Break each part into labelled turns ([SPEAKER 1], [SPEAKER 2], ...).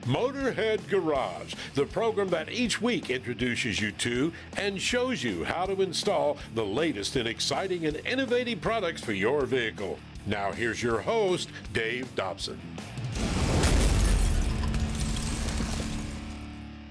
[SPEAKER 1] Motorhead Garage, the program that each week introduces you to and shows you how to install the latest in exciting and innovative products for your vehicle. Now here's your host, Dave Dobson.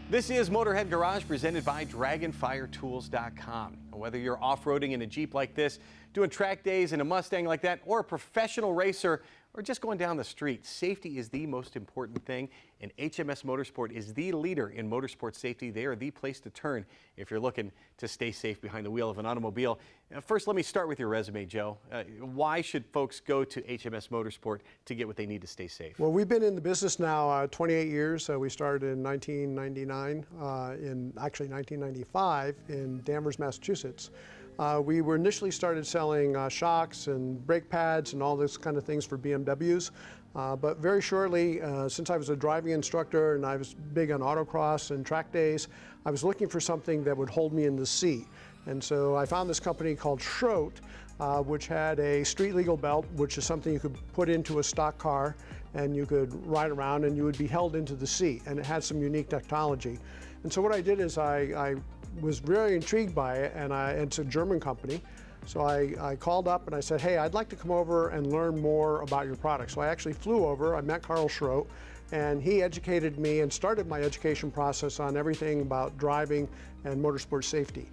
[SPEAKER 2] This is Motorhead Garage presented by DragonfireTools.com. Whether you're off-roading in a Jeep like this, doing track days in a Mustang like that, or a professional racer, or just going down the street, safety is the most important thing, and HMS Motorsport is the leader in motorsport safety. They are the place to turn if you're looking to stay safe behind the wheel of an automobile. First, let me start with your resume, Joe. Why should folks go to HMS Motorsport to get what they need to stay safe?
[SPEAKER 3] Well, we've been in the business now 28 years. We started in 1999, in actually 1995 in Danvers, Massachusetts. We were initially started selling shocks and brake pads and all this kind of things for BMWs. But very shortly, since I was a driving instructor and I was big on autocross and track days, I was looking for something that would hold me in the seat. And so I found this company called Schroet, which had a street legal belt, which is something you could put into a stock car and you could ride around and you would be held into the seat, and it had some unique technology. And so what I did is I was very intrigued by it, and it's a German company. So I called up and I said, hey, I'd like to come over and learn more about your product. So I actually flew over, I met Carl Schroet, and he educated me and started my education process on everything about driving and motorsport safety.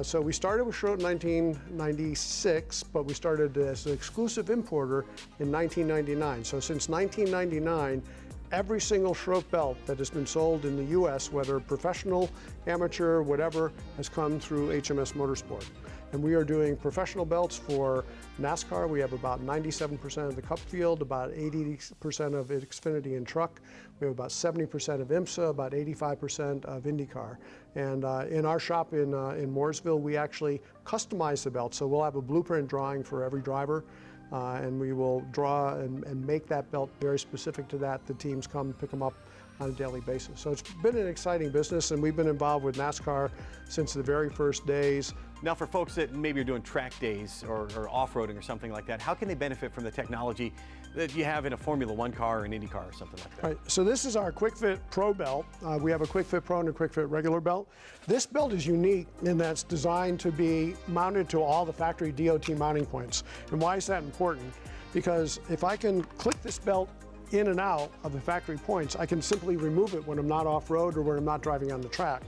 [SPEAKER 3] So we started with Schroet in 1996, but we started as an exclusive importer in 1999. So since 1999, every single Schroet belt that has been sold in the U.S., whether professional, amateur, whatever, has come through HMS Motorsport. And we are doing professional belts for NASCAR. We have about 97% of the Cup field, about 80% of Xfinity and truck. We have about 70% of IMSA, about 85% of IndyCar. And in our shop in Mooresville, we actually customize the belt. So we'll have a blueprint drawing for every driver. And we will draw and make that belt very specific to that. The teams come pick them up on a daily basis. So it's been an exciting business, and we've been involved with NASCAR since the very first days.
[SPEAKER 2] Now, for folks that maybe are doing track days or off-roading or something like that, how can they benefit from the technology that you have in a Formula One car or an Indy car or something like that?
[SPEAKER 3] Right, so this is our Quick Fit Pro belt. We have a Quick Fit Pro and a Quick Fit regular belt. This belt is unique in that it's designed to be mounted to all the factory DOT mounting points. And why is that important? Because if I can click this belt in and out of the factory points, I can simply remove it when I'm not off-road or when I'm not driving on the track.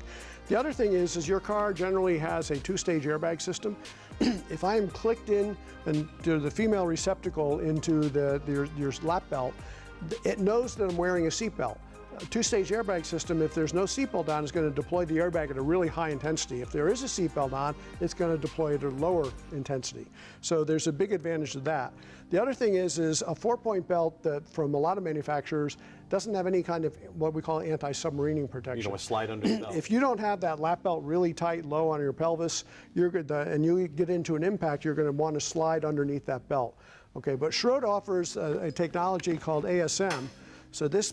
[SPEAKER 3] The other thing is your car generally has a two-stage airbag system. If I am clicked in and to the female receptacle into your lap belt, it knows that I'm wearing a seatbelt. A two-stage airbag system, if there's no seatbelt on, is going to deploy the airbag at a really high intensity. If there is a seatbelt on, it's going to deploy at a lower intensity. So there's a big advantage to that. The other thing is a four-point belt that from a lot of manufacturers doesn't have any kind of what we call anti-submarining protection.
[SPEAKER 2] You don't want to slide under the belt.
[SPEAKER 3] If you don't have that lap belt really tight, low on your pelvis, you're good, and you get into an impact, you're going to want to slide underneath that belt. Okay, but Schroet offers a technology called ASM. So this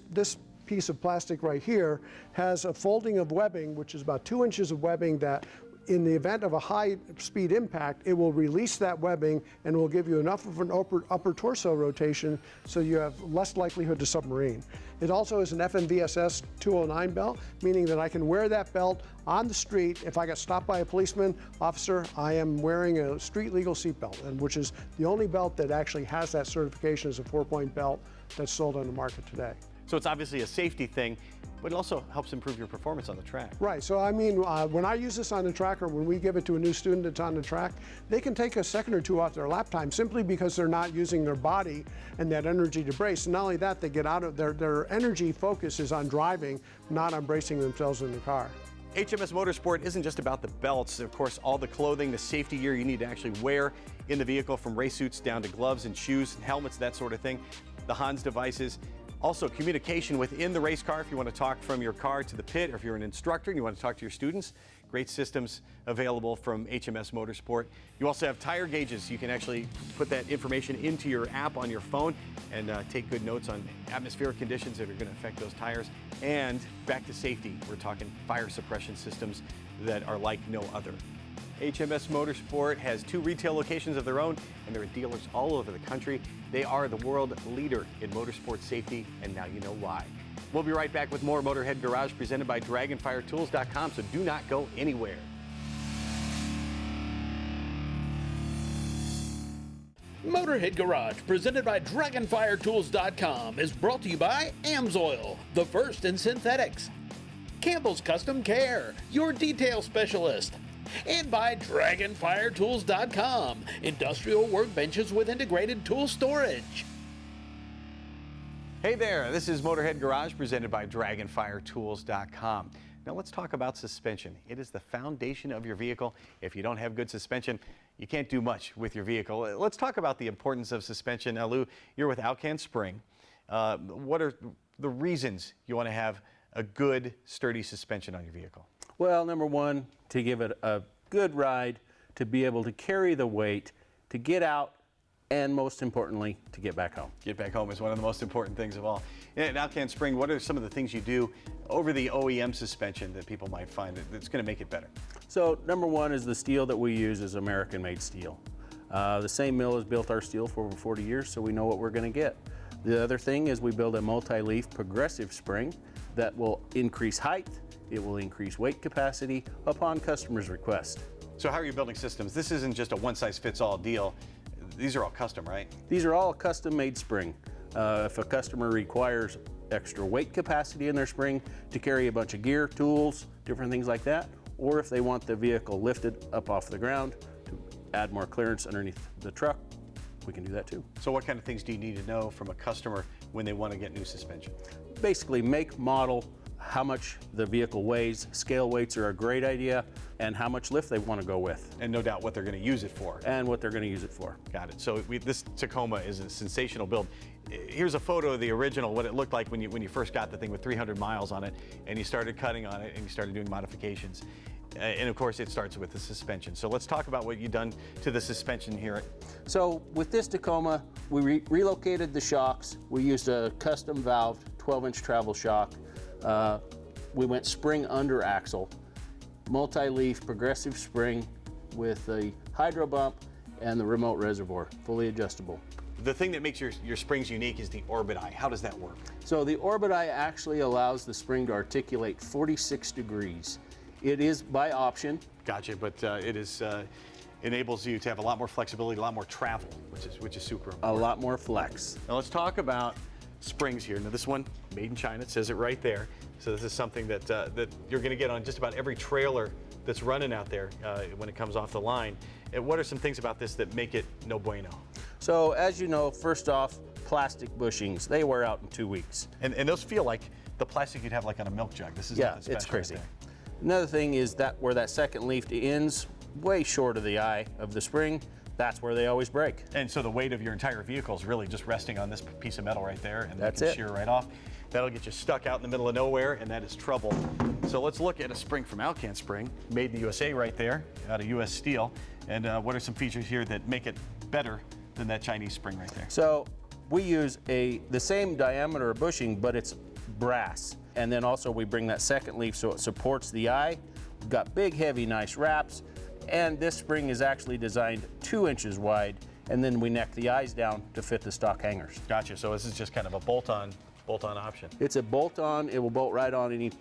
[SPEAKER 3] piece of plastic right here has a folding of webbing, which is about 2 inches of webbing that in the event of a high-speed impact, it will release that webbing and will give you enough of an upper torso rotation so you have less likelihood to submarine. It also is an FMVSS 209 belt, meaning that I can wear that belt on the street. If I got stopped by a policeman, officer, I am wearing a street legal seat belt, and which is the only belt that actually has that certification as a four-point belt that's sold on the market today.
[SPEAKER 2] So it's obviously a safety thing, but it also helps improve your performance on the track.
[SPEAKER 3] Right, so I mean, when I use this on the track, or when we give it to a new student that's on the track, they can take a second or two off their lap time simply because they're not using their body and that energy to brace. And not only that, they get out of their energy focus is on driving, not on bracing themselves in the car.
[SPEAKER 2] HMS Motorsport isn't just about the belts. Of course, all the clothing, the safety gear you need to actually wear in the vehicle, from race suits down to gloves and shoes, and helmets, that sort of thing. The Hans devices. Also, communication within the race car if you want to talk from your car to the pit, or if you're an instructor and you want to talk to your students. Great systems available from HMS Motorsport. You also have tire gauges. You can actually put that information into your app on your phone and take good notes on atmospheric conditions that are going to affect those tires. And back to safety, we're talking fire suppression systems that are like no other. HMS Motorsport has 2 retail locations of their own, and there are dealers all over the country. They are the world leader in motorsport safety, and now you know why. We'll be right back with more Motorhead Garage presented by DragonfireTools.com, so do not go anywhere.
[SPEAKER 4] Motorhead Garage, presented by DragonfireTools.com, is brought to you by Amsoil, the first in synthetics, Campbell's Custom Care, your detail specialist, and by DragonfireTools.com, industrial workbenches with integrated tool storage.
[SPEAKER 2] Hey there, this is Motorhead Garage presented by DragonfireTools.com. Now let's talk about suspension. It is the foundation of your vehicle. If you don't have good suspension, you can't do much with your vehicle. Let's talk about the importance of suspension. Now, Lou, you're with Alcan Springs. What are the reasons you want to have a good, sturdy suspension on your vehicle?
[SPEAKER 5] Well, number one, to give it a good ride, to be able to carry the weight, to get out, and most importantly, to get back home.
[SPEAKER 2] Get back home is one of the most important things of all. At Alcan Springs, what are some of the things you do over the OEM suspension that people might find that's going to make it better?
[SPEAKER 5] So number one is the steel that we use is American-made steel. The same mill has built our steel for over 40 years, so we know what we're going to get. The other thing is we build a multi-leaf progressive spring that will increase height, it will increase weight capacity upon customer's request.
[SPEAKER 2] So how are you building systems? This isn't just a one-size-fits-all deal. These are all custom, right?
[SPEAKER 5] These are all custom-made spring. If a customer requires extra weight capacity in their spring to carry a bunch of gear, tools, different things like that, or if they want the vehicle lifted up off the ground to add more clearance underneath the truck, we can do that too.
[SPEAKER 2] So what kind of things do you need to know from a customer when they want to get new suspension?
[SPEAKER 5] Basically, make, model, how much the vehicle weighs, scale weights are a great idea, and how much lift they want to go with.
[SPEAKER 2] And no doubt what they're going to use it for.
[SPEAKER 5] And what they're going to use it for.
[SPEAKER 2] Got it. So this Tacoma is a sensational build. Here's a photo of the original, what it looked like when you first got the thing with 300 miles on it, and you started cutting on it, and you started doing modifications. And of course, it starts with the suspension. So let's talk about what you've done to the suspension here.
[SPEAKER 5] So with this Tacoma, we relocated the shocks. We used a custom valved 12-inch travel shock. We went spring under axle, multi-leaf progressive spring with the hydro bump and the remote reservoir, fully adjustable.
[SPEAKER 2] The thing that makes your springs unique is the orbit eye. How does that work?
[SPEAKER 5] So the orbit eye actually allows the spring to articulate 46 degrees. It is by option.
[SPEAKER 2] Gotcha, but it is enables you to have a lot more flexibility, a lot more travel, which is super important.
[SPEAKER 5] A lot more flex.
[SPEAKER 2] Now let's talk about springs here. Now this one, made in China, it says it right there. So this is something that you're going to get on just about every trailer that's running out there when it comes off the line. And what are some things about this that make it no bueno?
[SPEAKER 5] So as you know, first off, plastic bushings, they wear out in 2 weeks.
[SPEAKER 2] And those feel like the plastic you'd have like on a milk jug. This is
[SPEAKER 5] Yeah,
[SPEAKER 2] nothing special
[SPEAKER 5] it's crazy.
[SPEAKER 2] right
[SPEAKER 5] Another thing is that where that second leaf ends, way short of the eye of the spring, that's where they always break.
[SPEAKER 2] there. And so the weight of your entire vehicle is really just resting on this piece of metal right there, and
[SPEAKER 5] That's
[SPEAKER 2] you can
[SPEAKER 5] it.
[SPEAKER 2] shear right off. That'll get you stuck out in the middle of nowhere, and that is trouble. So let's look at a spring from Alcan Spring, made in the USA right there, out of US steel. And what are some features here that make it better than that Chinese spring right there?
[SPEAKER 5] So we use the same diameter bushing, but it's brass. And then also we bring that second leaf so it supports the eye. We've got big, heavy, nice wraps. And this spring is actually designed 2 inches wide, and then we neck the eyes down to fit the stock hangers.
[SPEAKER 2] Gotcha, so this is just kind of a bolt-on option.
[SPEAKER 5] It's a bolt-on, it will bolt right on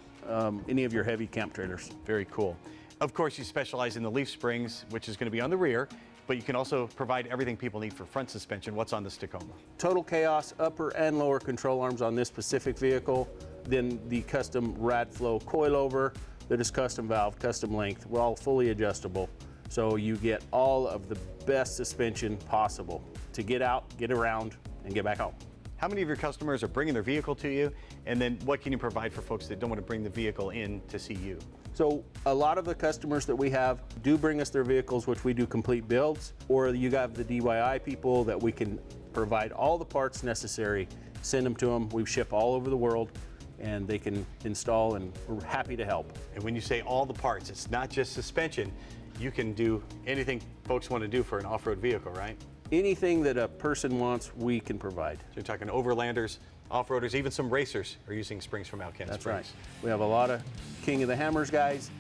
[SPEAKER 5] any of your heavy camp trailers.
[SPEAKER 2] Very cool. Of course, you specialize in the leaf springs, which is going to be on the rear, but you can also provide everything people need for front suspension. What's on this Tacoma?
[SPEAKER 5] Total chaos, upper and lower control arms on this specific vehicle. Then the custom Radflow coilover that is custom valve, custom length. We're all fully adjustable. So you get all of the best suspension possible to get out, get around, and get back home.
[SPEAKER 2] How many of your customers are bringing their vehicle to you? And then what can you provide for folks that don't want to bring the vehicle in to see you?
[SPEAKER 5] So a lot of the customers that we have do bring us their vehicles, which we do complete builds, or you have the DIY people that we can provide all the parts necessary, send them to them. We ship all over the world, and they can install, and we're happy to help.
[SPEAKER 2] And when you say all the parts, it's not just suspension. You can do anything folks want to do for an off-road vehicle, right?
[SPEAKER 5] Anything that a person wants, we can provide.
[SPEAKER 2] So you're talking overlanders, off-roaders, even some racers are using springs from Alcan
[SPEAKER 5] That's
[SPEAKER 2] Springs.
[SPEAKER 5] right. We have a lot of King of the Hammers guys,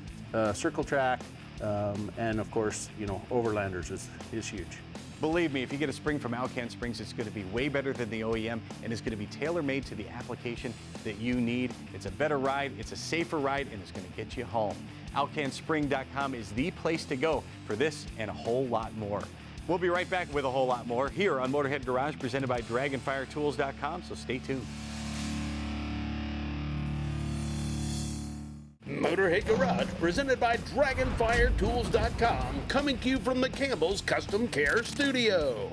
[SPEAKER 5] Circle Track, and of course, overlanders is huge.
[SPEAKER 2] Believe me, if you get a spring from Alcan Springs, it's going to be way better than the OEM, and it's going to be tailor-made to the application that you need. It's a better ride, it's a safer ride, and it's going to get you home. AlcanSpring.com is the place to go for this and a whole lot more. We'll be right back with a whole lot more here on Motorhead Garage, presented by DragonfireTools.com, so stay tuned.
[SPEAKER 4] Motorhead Garage, presented by DragonfireTools.com, coming to you from the Campbell's Custom Care Studio.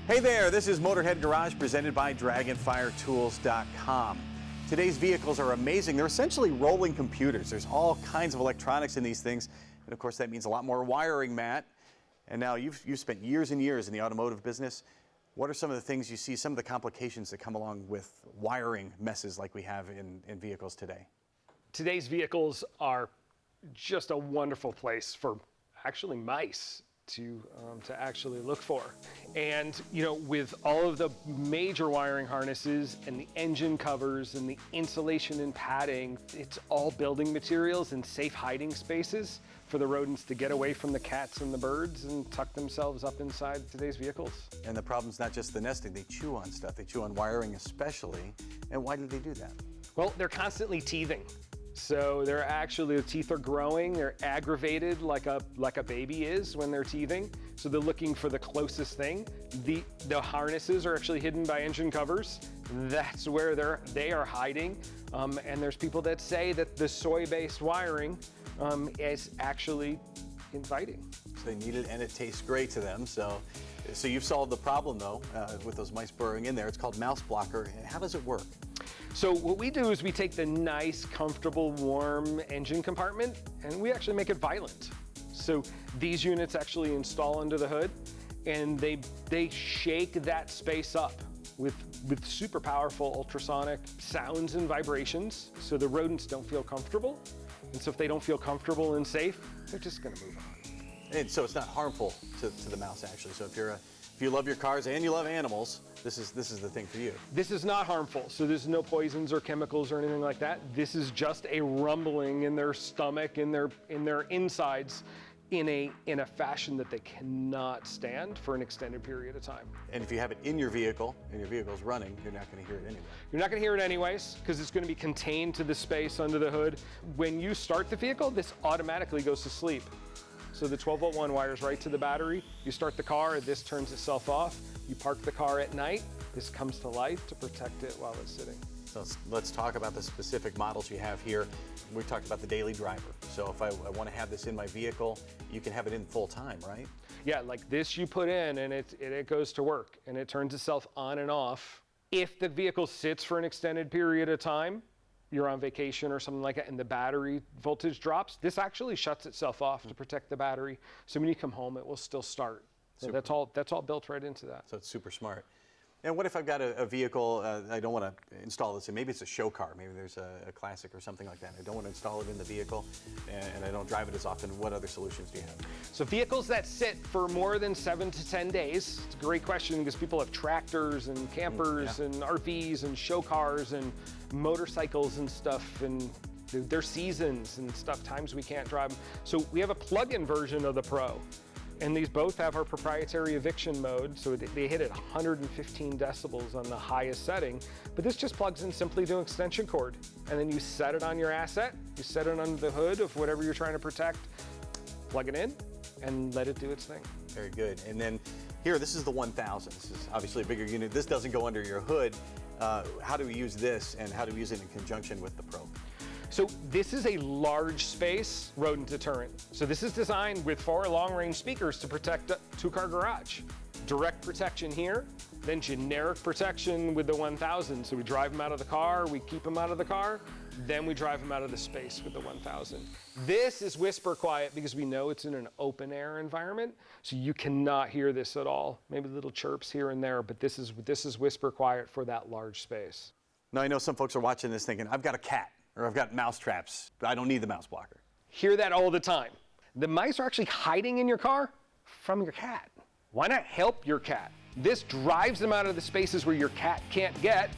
[SPEAKER 2] Hey there, this is Motorhead Garage, presented by DragonfireTools.com. Today's vehicles are amazing. They're essentially rolling computers. There's all kinds of electronics in these things, and of course that means a lot more wiring, Matt. And now you've spent years and years in the automotive business. What are some of the things you see, some of the complications that come along with wiring messes like we have in vehicles today?
[SPEAKER 6] Today's vehicles are just a wonderful place for actually mice to actually look for. And you know, with all of the major wiring harnesses and the engine covers and the insulation and padding, it's all building materials and safe hiding spaces for the rodents to get away from the cats and the birds and tuck themselves up inside today's vehicles.
[SPEAKER 2] And the problem's not just the nesting, they chew on stuff. They chew on wiring especially. And why do they do that?
[SPEAKER 6] Well, they're constantly teething. So they're actually, the teeth are growing, they're aggravated like a baby is when they're teething. So they're looking for the closest thing. The harnesses are actually hidden by engine covers. That's where they are hiding. And there's people that say that the soy-based wiring is actually inviting.
[SPEAKER 2] So they need it and it tastes great to them. So you've solved the problem though, with those mice burrowing in there. It's called Mouseblocker. How does it work?
[SPEAKER 6] So what we do is we take the nice, comfortable, warm engine compartment and we actually make it violent. So these units actually install under the hood and they shake that space up with super powerful ultrasonic sounds and vibrations so the rodents don't feel comfortable. And so if they don't feel comfortable and safe, they're just gonna move on.
[SPEAKER 2] And so it's not harmful to the mouse actually. So if you love your cars and you love animals, this is the thing for you.
[SPEAKER 6] This is not harmful. So there's no poisons or chemicals or anything like that. This is just a rumbling in their stomach, in their insides, in a fashion that they cannot stand for an extended period of time.
[SPEAKER 2] And if you have it in your vehicle and your vehicle's running, you're not going to hear it anyway.
[SPEAKER 6] You're not going to hear it anyways because it's going to be contained to the space under the hood. When you start the vehicle, this automatically goes to sleep. So the 12-volt one wires right to the battery. You start the car, this turns itself off. You park the car at night, this comes to life to protect it while it's sitting.
[SPEAKER 2] So let's talk about the specific models you have here. We talked about the daily driver. So if I want to have this in my vehicle, you can have it in full time, right?
[SPEAKER 6] Yeah, like this you put in and it goes to work and it turns itself on and off. If the vehicle sits for an extended period of time, you're on vacation or something like that, and the battery voltage drops, this actually shuts itself off to protect the battery. So when you come home, it will still start. So that's all built right into that.
[SPEAKER 2] So it's super smart. And what if I've got a vehicle, I don't want to install this in, maybe it's a show car, maybe there's a classic or something like that. I don't want to install it in the vehicle and I don't drive it as often. What other solutions do you have?
[SPEAKER 6] So vehicles that sit for more than 7 to 10 days, it's a great question because people have tractors and campers and RVs and show cars and motorcycles and stuff, and their seasons and stuff, times we can't drive them. So we have a plug-in version of the Pro. And these both have our proprietary eviction mode, so they hit at 115 decibels on the highest setting. But this just plugs in simply to an extension cord. And then you set it on your asset, you set it under the hood of whatever you're trying to protect, plug it in, and let it do its thing.
[SPEAKER 2] Very good. And then here, this is the 1000. This is obviously a bigger unit. This doesn't go under your hood. How do we use this, and how do we use it in conjunction with the Pro?
[SPEAKER 6] So this is a large space rodent deterrent. So this is designed with 4 long-range speakers to protect a 2-car garage. Direct protection here, then generic protection with the 1000. So we drive them out of the car, we keep them out of the car, then we drive them out of the space with the 1000. This is whisper quiet because we know it's in an open air environment, so you cannot hear this at all. Maybe little chirps here and there, but this is whisper quiet for that large space.
[SPEAKER 2] Now I know some folks are watching this thinking, I've got a cat, or I've got mouse traps. I don't need the Mouseblocker.
[SPEAKER 6] Hear that all the time. The mice are actually hiding in your car from your cat. Why not help your cat? This drives them out of the spaces where your cat can't get,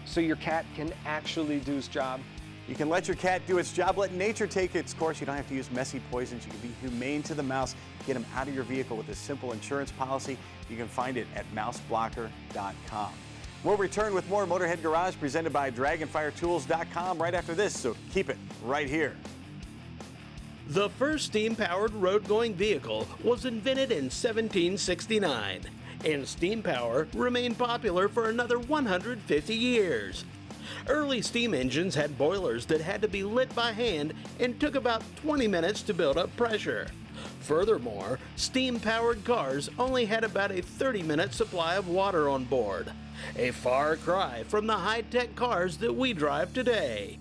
[SPEAKER 6] so your cat can actually do its job
[SPEAKER 2] You can let your cat do its job, let nature take its course. You don't have to use messy poisons. You can be humane to the mouse. Get them out of your vehicle with a simple insurance policy. You can find it at Mouseblocker.com. We'll return with more Motorhead Garage presented by DragonfireTools.com right after this, so keep it right here.
[SPEAKER 7] The first steam-powered road-going vehicle was invented in 1769, and steam power remained popular for another 150 years. Early steam engines had boilers that had to be lit by hand and took about 20 minutes to build up pressure. Furthermore, steam-powered cars only had about a 30-minute supply of water on board. A far cry from the high-tech cars that we drive today.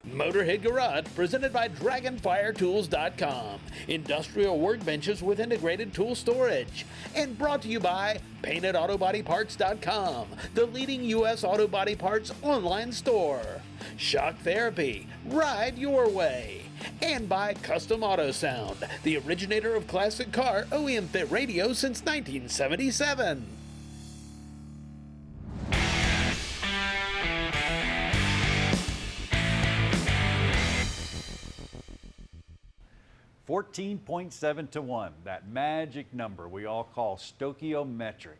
[SPEAKER 4] Motorhead Garage, presented by DragonfireTools.com. Industrial workbenches with integrated tool storage. And brought to you by PaintedAutoBodyParts.com, the leading U.S. auto body parts online store. Shock Therapy, ride your way. And by Custom Auto Sound, the originator of classic car OEM fit radio since 1977.
[SPEAKER 8] $14.7 to 1, that magic number we all call stoichiometric.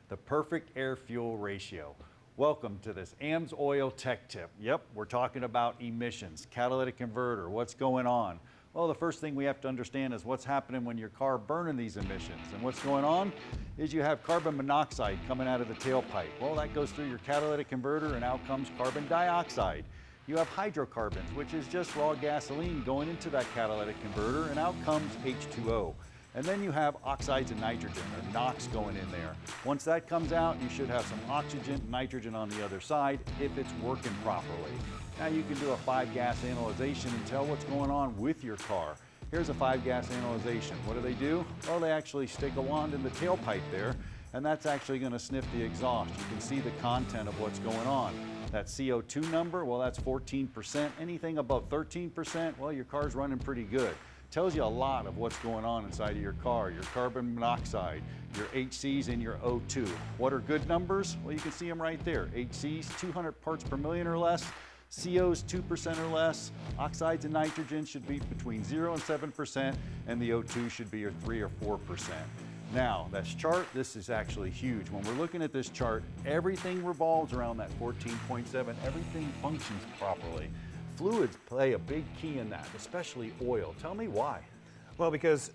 [SPEAKER 8] The perfect air-fuel ratio. Welcome to this Amsoil Tech Tip. Yep, we're talking about emissions, catalytic converter, what's going on. Well, the first thing we have to understand is what's happening when your car burning these emissions. And what's going on is you have carbon monoxide coming out of the tailpipe. Well, that goes through your catalytic converter and out comes carbon dioxide. You have hydrocarbons, which is just raw gasoline going into that catalytic converter, and out comes H2O. And then you have oxides of nitrogen, or NOx, going in there. Once that comes out, you should have some oxygen, nitrogen on the other side if it's working properly. Now you can do a 5-gas analyzation and tell what's going on with your car. Here's a 5-gas analyzation. What do? Well, they actually stick a wand in the tailpipe there, and that's actually going to sniff the exhaust. You can see the content of what's going on. That CO2 number, well, that's 14%. Anything above 13%, well, your car's running pretty good. Tells you a lot of what's going on inside of your car, your carbon monoxide, your HCs, and your O2. What are good numbers? Well, you can see them right there. HCs, 200 parts per million or less. COs, 2% or less. Oxides of nitrogen should be between 0 and 7%, and the O2 should be 3 or 4%. Now, this chart, this is actually huge. When we're looking at this chart, everything revolves around that 14.7. Everything functions properly. Fluids play a big key in that, especially oil. Tell me why.
[SPEAKER 9] Well, because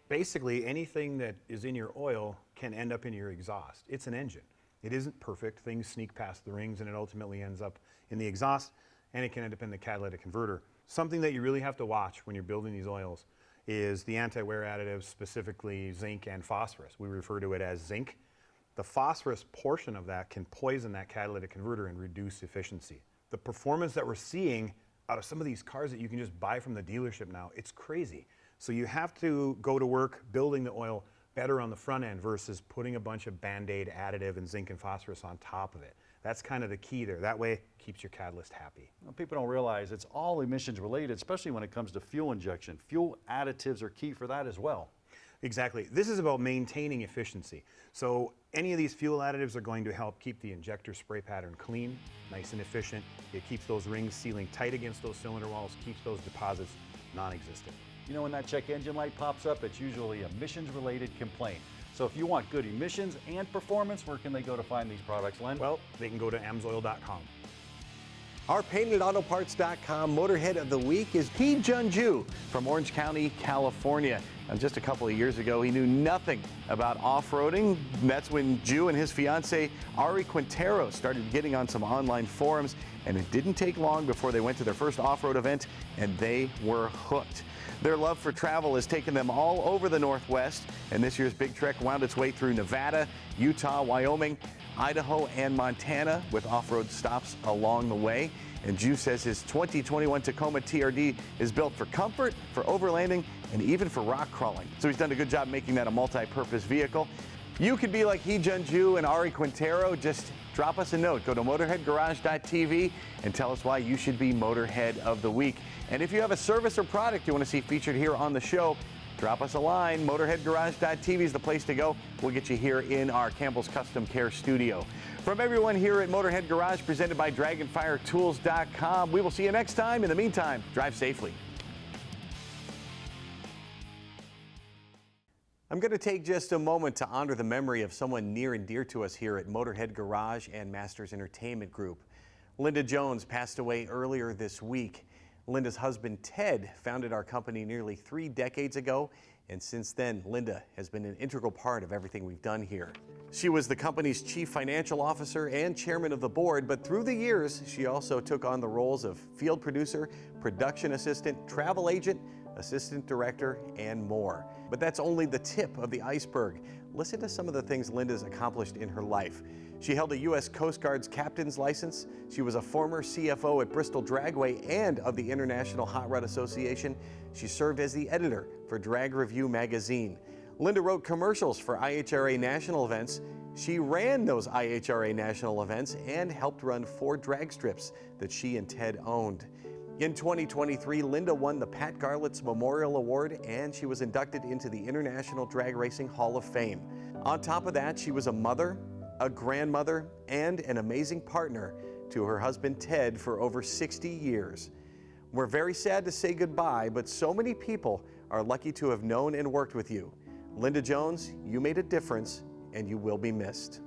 [SPEAKER 9] basically anything that is in your oil can end up in your exhaust. It's an engine. It isn't perfect. Things sneak past the rings and it ultimately ends up in the exhaust, and it can end up in the catalytic converter. Something that you really have to watch when you're building these oils is the anti-wear additives, specifically zinc and phosphorus. We refer to it as zinc. The phosphorus portion of that can poison that catalytic converter and reduce efficiency. The performance that we're seeing out of some of these cars that you can just buy from the dealership now, it's crazy. So you have to go to work building the oil better on the front end versus putting a bunch of Band-Aid additive and zinc and phosphorus on top of it. That's kind of the key there. That way, it keeps your catalyst happy.
[SPEAKER 8] Well, people don't realize it's all emissions related, especially when it comes to fuel injection. Fuel additives are key for that as well.
[SPEAKER 9] Exactly. This is about maintaining efficiency. So any of these fuel additives are going to help keep the injector spray pattern clean, nice and efficient. It keeps those rings sealing tight against those cylinder walls, keeps those deposits non-existent.
[SPEAKER 8] You know, when that check engine light pops up, it's usually emissions related complaint. So if you want good emissions and performance, where can they go to find these products, Len?
[SPEAKER 9] Well, they can go to Amsoil.com.
[SPEAKER 2] Our PaintedAutoParts.com Motorhead of the Week is Hee Jun-ju from Orange County, California. Now, just a couple of years ago, he knew nothing about off-roading. That's when Ju and his fiancée, Ari Quintero, started getting on some online forums, and it didn't take long before they went to their first off-road event, and they were hooked. Their love for travel has taken them all over the Northwest, and this year's big trek wound its way through Nevada, Utah, Wyoming, Idaho, and Montana, with off-road stops along the way. And Ju says his 2021 Tacoma TRD is built for comfort, for overlanding, and even for rock crawling. So he's done a good job making that a multi-purpose vehicle. You could be like Hee Jun-ju and Ari Quintero. Just drop us a note. Go to motorheadgarage.tv and tell us why you should be Motorhead of the Week. And if you have a service or product you want to see featured here on the show, drop us a line. MotorheadGarage.tv is the place to go. We'll get you here in our Campbell's Custom Care studio. From everyone here at Motorhead Garage, presented by DragonfireTools.com, we will see you next time. In the meantime, drive safely. I'm going to take just a moment to honor the memory of someone near and dear to us here at Motorhead Garage and Masters Entertainment Group. Linda Jones passed away earlier this week. Linda's husband, Ted, founded our company nearly 3 decades ago, and since then, Linda has been an integral part of everything we've done here. She was the company's chief financial officer and chairman of the board, but through the years, she also took on the roles of field producer, production assistant, travel agent, assistant director, and more. But that's only the tip of the iceberg. Listen to some of the things Linda's accomplished in her life. She held a U.S. Coast Guard's captain's license. She was a former CFO at Bristol Dragway and of the International Hot Rod Association. She served as the editor for Drag Review magazine. Linda wrote commercials for IHRA national events. She ran those IHRA national events and helped run 4 drag strips that she and Ted owned. In 2023, Linda won the Pat Garlett's Memorial Award, and she was inducted into the International Drag Racing Hall of Fame. On top of that, she was a mother, a grandmother, and an amazing partner to her husband Ted for over 60 years. We're very sad to say goodbye, but so many people are lucky to have known and worked with you. Linda Jones, you made a difference, and you will be missed.